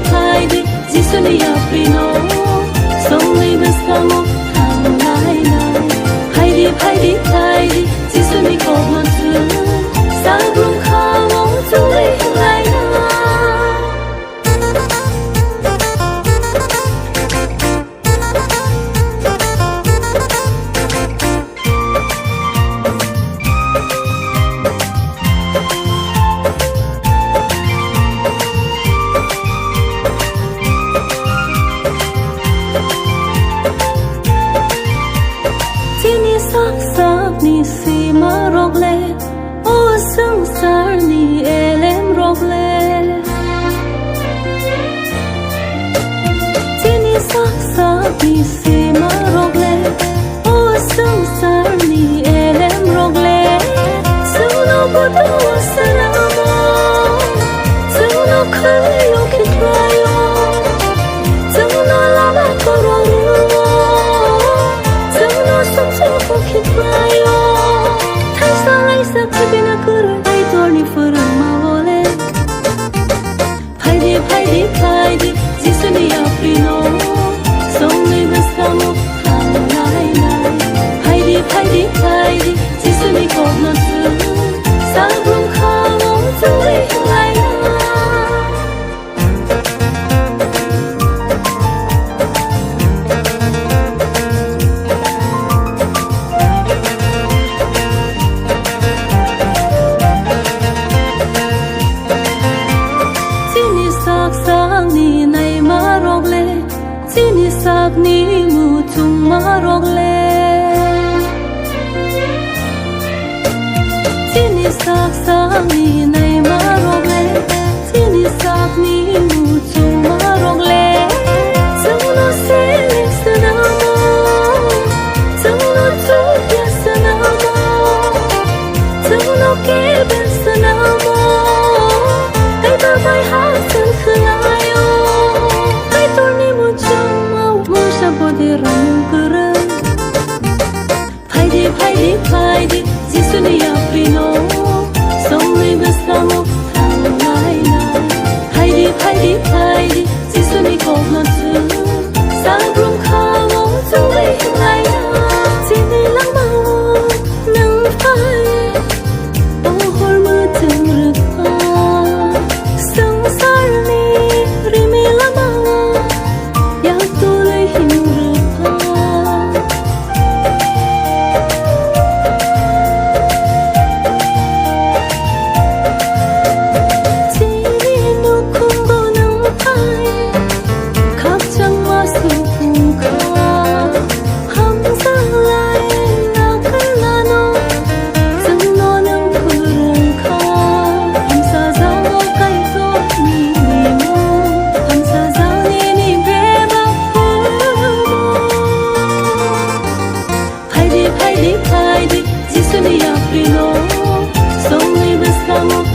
파이디 지순이 앞이노 송리 베스카모 하나이나이 파이디 파이디 지순이 고마스 사그룬 카모 둘이 라이나 ni si ma rogle o sangsar ni elem rogle tini saksa ni si ma rogle o sangsar ni elem rogle suno bodo salamo suno khayo kitrayo suno lama kororu suno samso kitrayo Sabina kuru ay torni furun mawole Paidi paidi zisuni apino Songli beskamo hanai nai Paidi zisuni komasu Sabrung kamo tuli lai sak ni mu tung ma rogle tini sak ni nai ma rogle tini sak ni mu tung ma rogle suno selik sanamo suno tuya sanamo suno keben sanamo ay babay hasan khalayo ay torni mu chung body rankara Paidi zisuni apino Songli beskamo hanai nai Paidi zisuni komasu Sabrung kamo tuli lai Tini lang mawo nang pai Ohor mu tengrupa Sangsar ni rimi lang mawo Yang tulay Paidi zisuni apino Songli beskamo